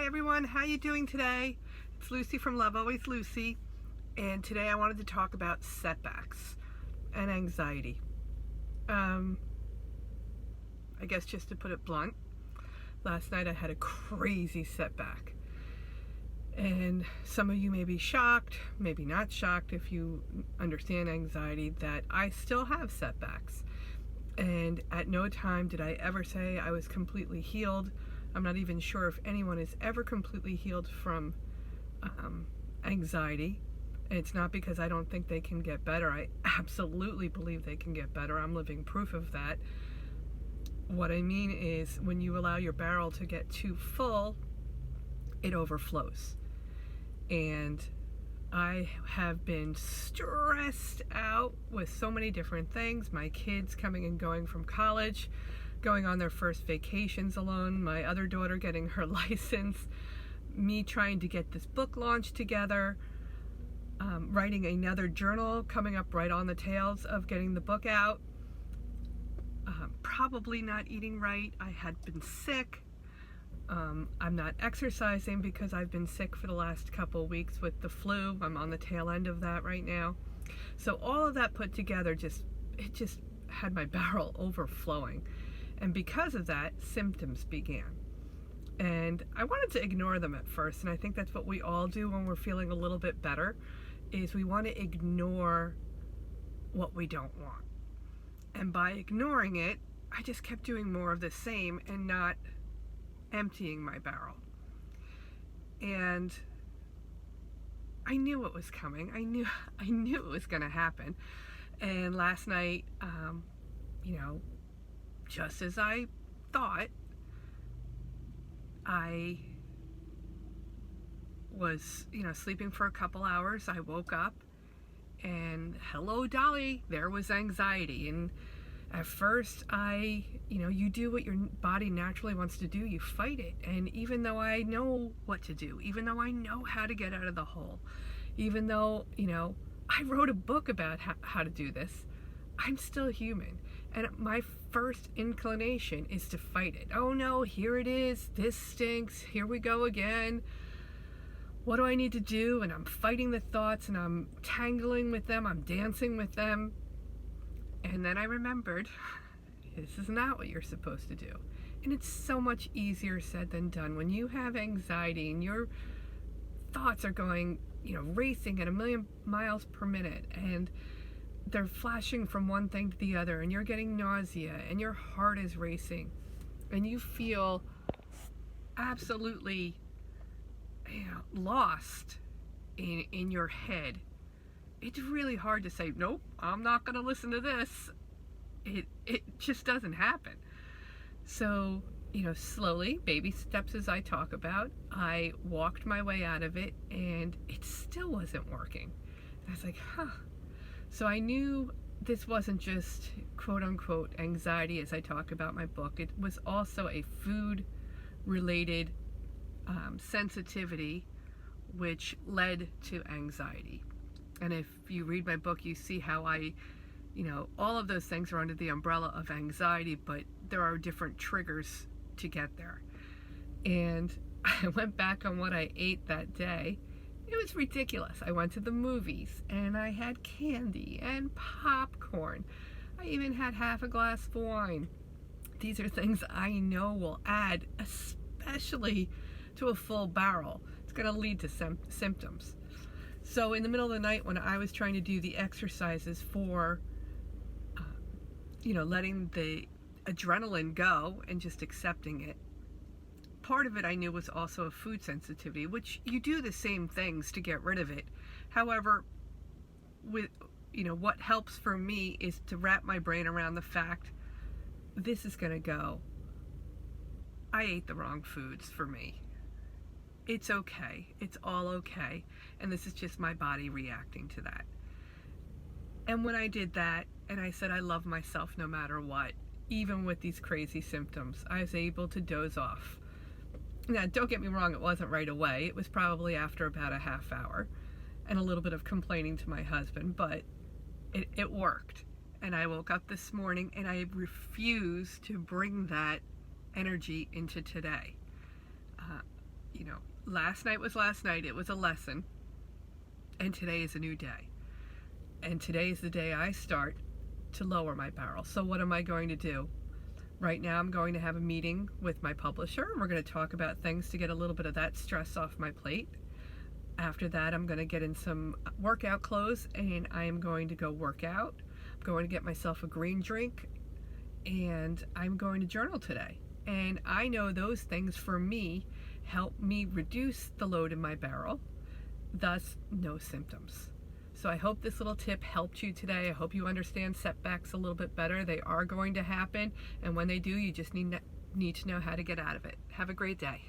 Hi everyone, how you doing today? It's Lucy from Love Always Lucy, and today I wanted to talk about setbacks and anxiety. I guess just to put it blunt, last night I had a crazy setback. And some of you may be shocked, maybe not shocked if you understand anxiety, that I still have setbacks. And at no time did I ever say I was completely healed. I'm not even sure if anyone is ever completely healed from anxiety. And it's not because I don't think they can get better. I absolutely believe they can get better. I'm living proof of that. What I mean is when you allow your barrel to get too full, it overflows. And I have been stressed out with so many different things. My kids coming and going from college, going on their first vacations alone, my other daughter getting her license, me trying to get this book launch together, writing another journal coming up right on the tails of getting the book out, probably not eating right. I had been sick. I'm not exercising because I've been sick for the last couple of weeks with the flu. I'm on the tail end of that right now. So all of that put together it just had my barrel overflowing. And because of that, symptoms began. And I wanted to ignore them at first, and I think that's what we all do when we're feeling a little bit better, is we want to ignore what we don't want. And by ignoring it, I just kept doing more of the same and not emptying my barrel. And I knew it was coming. I knew it was going to happen. And last night, just as I thought, I was, sleeping for a couple hours. I woke up and hello, Dolly, there was anxiety. And at first you do what your body naturally wants to do. You fight it. And even though I know what to do, even though I know how to get out of the hole, even though, I wrote a book about how to do this, I'm still human. And my first inclination is to fight it. Oh no, here it is. This stinks. Here we go again. What do I need to do? And I'm fighting the thoughts and I'm tangling with them. I'm dancing with them. And then I remembered, this is not what you're supposed to do. And it's so much easier said than done. When you have anxiety and your thoughts are going, racing at 1,000,000 miles per minute, and they're flashing from one thing to the other, and you're getting nausea, and your heart is racing, and you feel absolutely lost in your head. It's really hard to say, nope, I'm not going to listen to this. It just doesn't happen. So, slowly, baby steps as I talk about, I walked my way out of it, and it still wasn't working. And I was like, So I knew this wasn't just quote unquote anxiety as I talk about my book. It was also a food related sensitivity which led to anxiety. And if you read my book, you see how all of those things are under the umbrella of anxiety, but there are different triggers to get there. And I went back on what I ate that day. It was ridiculous. I went to the movies and I had candy and popcorn. I even had half a glass of wine. These are things I know will add, especially to a full barrel. It's going to lead to symptoms. So in the middle of the night when I was trying to do the exercises for, letting the adrenaline go and just accepting it, part of it I knew was also a food sensitivity, which you do the same things to get rid of it. However, what helps for me is to wrap my brain around the fact this is going to go. I ate the wrong foods for me. It's okay. It's all okay. And this is just my body reacting to that. And when I did that, and I said I love myself no matter what, even with these crazy symptoms, I was able to doze off. Now, don't get me wrong, it wasn't right away. It was probably after about a half hour and a little bit of complaining to my husband, but it worked. And I woke up this morning and I refuse to bring that energy into today. last night was last night. It was a lesson. And today is a new day. And today is the day I start to lower my barrel. So what am I going to do? Right now I'm going to have a meeting with my publisher, and we're going to talk about things to get a little bit of that stress off my plate. After that, I'm going to get in some workout clothes, and I am going to go work out. I'm going to get myself a green drink, and I'm going to journal today. And I know those things for me help me reduce the load in my barrel, thus no symptoms. So I hope this little tip helped you today. I hope you understand setbacks a little bit better. They are going to happen, and when they do, you just need to know how to get out of it. Have a great day.